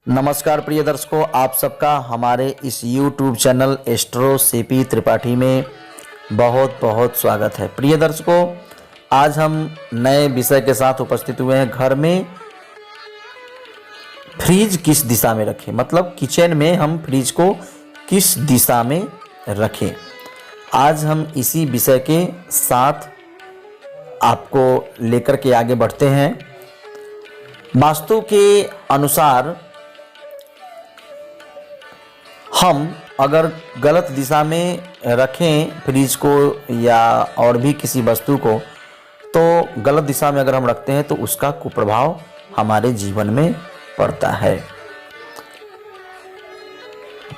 नमस्कार प्रिय दर्शकों, आप सबका हमारे इस YouTube channel astro CP Tripathi में बहुत बहुत स्वागत है। प्रिय दर्शकों, आज हम नए विषय के साथ उपस्थित हुए हैं। घर में फ्रिज किस दिशा में रखें, मतलब किचन में हम फ्रिज को किस दिशा में रखें। आज हम इसी विषय के साथ आपको लेकर के आगे बढ़ते हैं। वास्तु के अनुसार हम अगर गलत दिशा में रखें फ्रिज को या और भी किसी वस्तु को, तो गलत दिशा में अगर हम रखते हैं तो उसका कुप्रभाव हमारे जीवन में पड़ता है।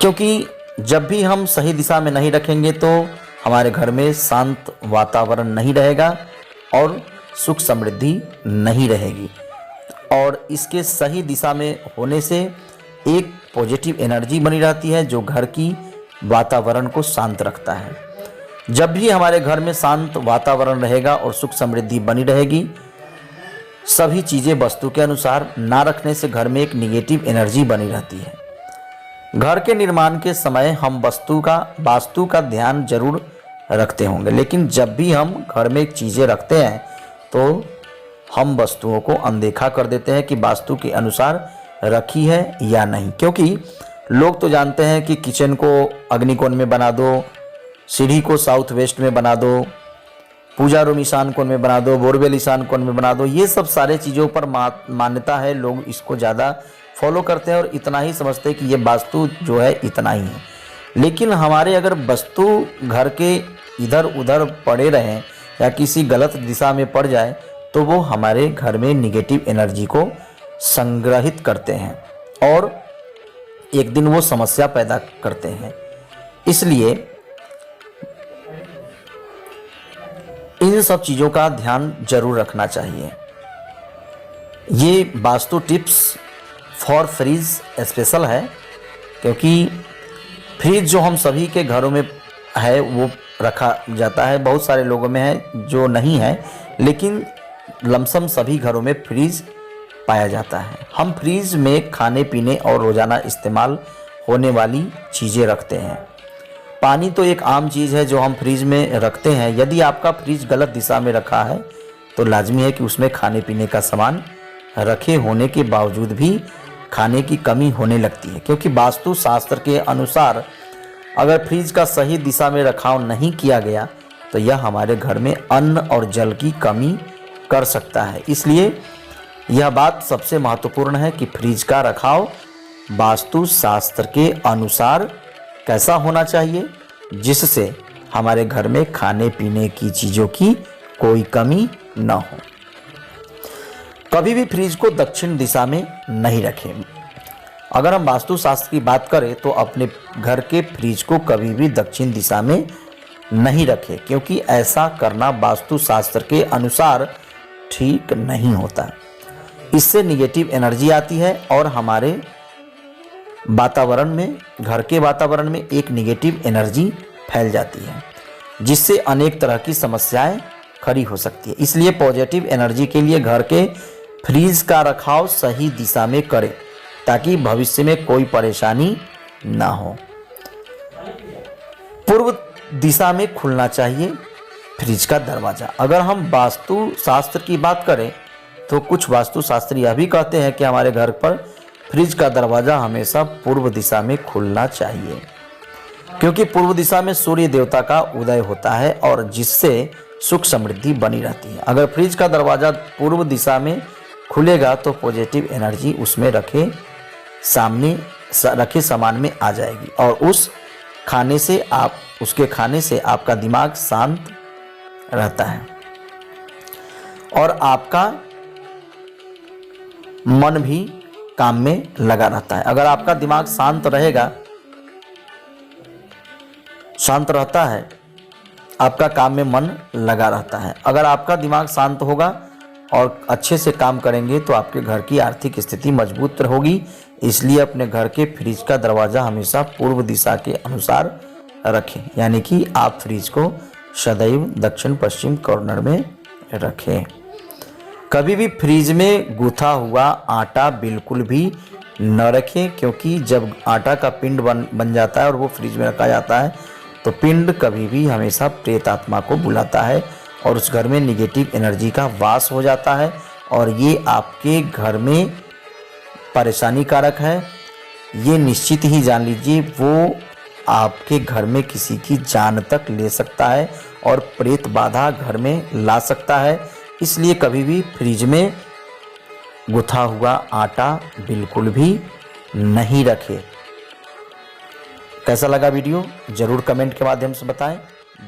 क्योंकि जब भी हम सही दिशा में नहीं रखेंगे तो हमारे घर में शांत वातावरण नहीं रहेगा और सुख समृद्धि नहीं रहेगी। और इसके सही दिशा में होने से एक पॉजिटिव एनर्जी बनी रहती है जो घर की वातावरण को शांत रखता है। जब भी हमारे घर में शांत वातावरण रहेगा और सुख समृद्धि बनी रहेगी, सभी चीज़ें वस्तु के अनुसार ना रखने से घर में एक निगेटिव एनर्जी बनी रहती है। घर के निर्माण के समय हम वास्तु का ध्यान जरूर रखते होंगे, लेकिन जब भी हम घर में चीज़ें रखते हैं तो हम वस्तुओं को अनदेखा कर देते हैं कि वास्तु के अनुसार रखी है या नहीं। क्योंकि लोग तो जानते हैं कि किचन को अग्निकोण में बना दो, सीढ़ी को साउथ वेस्ट में बना दो, पूजा रूम ईशान कोण में बना दो, बोरवेल ईशान कोण में बना दो। ये सब सारे चीज़ों पर मान्यता है, लोग इसको ज़्यादा फॉलो करते हैं और इतना ही समझते हैं कि ये वास्तु जो है इतना ही है। लेकिन हमारे अगर वस्तु घर के इधर उधर पड़े रहें या किसी गलत दिशा में पड़ जाए तो वो हमारे घर में निगेटिव एनर्जी को संग्रहित करते हैं और एक दिन वो समस्या पैदा करते हैं। इसलिए इन सब चीज़ों का ध्यान जरूर रखना चाहिए। ये vastu tips for fridge special है, क्योंकि फ्रिज जो हम सभी के घरों में है वो रखा जाता है, बहुत सारे लोगों में है जो नहीं है, लेकिन लमसम सभी घरों में फ्रिज पाया जाता है। हम फ्रिज में खाने पीने और रोज़ाना इस्तेमाल होने वाली चीज़ें रखते हैं। पानी तो एक आम चीज़ है जो हम फ्रिज में रखते हैं। यदि आपका फ्रिज गलत दिशा में रखा है तो लाजमी है कि उसमें खाने पीने का सामान रखे होने के बावजूद भी खाने की कमी होने लगती है। क्योंकि वास्तु शास्त्र के अनुसार अगर फ्रिज का सही दिशा में रखाव नहीं किया गया तो यह हमारे घर में अन्न और जल की कमी कर सकता है। इसलिए यह बात सबसे महत्वपूर्ण है कि फ्रिज का रखाव वास्तु शास्त्र के अनुसार कैसा होना चाहिए, जिससे हमारे घर में खाने पीने की चीज़ों की कोई कमी न हो। कभी भी फ्रिज को दक्षिण दिशा में नहीं रखें। अगर हम वास्तु शास्त्र की बात करें तो अपने घर के फ्रिज को कभी भी दक्षिण दिशा में नहीं रखें, क्योंकि ऐसा करना वास्तु शास्त्र के अनुसार ठीक नहीं होता। इससे निगेटिव एनर्जी आती है और हमारे वातावरण में, घर के वातावरण में एक निगेटिव एनर्जी फैल जाती है, जिससे अनेक तरह की समस्याएं खड़ी हो सकती है। इसलिए पॉजिटिव एनर्जी के लिए घर के फ्रिज का रखाव सही दिशा में करें ताकि भविष्य में कोई परेशानी ना हो। पूर्व दिशा में खुलना चाहिए फ्रिज का दरवाज़ा। अगर हम वास्तु शास्त्र की बात करें तो कुछ वास्तुशास्त्री यह भी कहते हैं कि हमारे घर पर फ्रिज का दरवाज़ा हमेशा पूर्व दिशा में खुलना चाहिए, क्योंकि पूर्व दिशा में सूर्य देवता का उदय होता है और जिससे सुख समृद्धि बनी रहती है। अगर फ्रिज का दरवाज़ा पूर्व दिशा में खुलेगा तो पॉजिटिव एनर्जी उसमें रखे सामान में आ जाएगी और उसके खाने से आपका दिमाग शांत रहता है और आपका मन भी काम में लगा रहता है। अगर आपका दिमाग शांत रहता है, आपका काम में मन लगा रहता है। अगर आपका दिमाग शांत होगा और अच्छे से काम करेंगे तो आपके घर की आर्थिक स्थिति मजबूत होगी। इसलिए अपने घर के फ्रिज का दरवाज़ा हमेशा पूर्व दिशा के अनुसार रखें, यानी कि आप फ्रिज को सदैव दक्षिण पश्चिम कॉर्नर में रखें। कभी भी फ्रिज में गूथा हुआ आटा बिल्कुल भी न रखें, क्योंकि जब आटा का पिंड बन जाता है और वो फ्रिज में रखा जाता है तो पिंड कभी भी हमेशा प्रेत आत्मा को बुलाता है और उस घर में निगेटिव एनर्जी का वास हो जाता है और ये आपके घर में परेशानी कारक है। ये निश्चित ही जान लीजिए, वो आपके घर में किसी की जान तक ले सकता है और प्रेत बाधा घर में ला सकता है। इसलिए कभी भी फ्रिज में गुथा हुआ आटा बिल्कुल भी नहीं रखें। कैसा लगा वीडियो ज़रूर कमेंट के माध्यम से बताएं।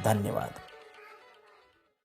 धन्यवाद।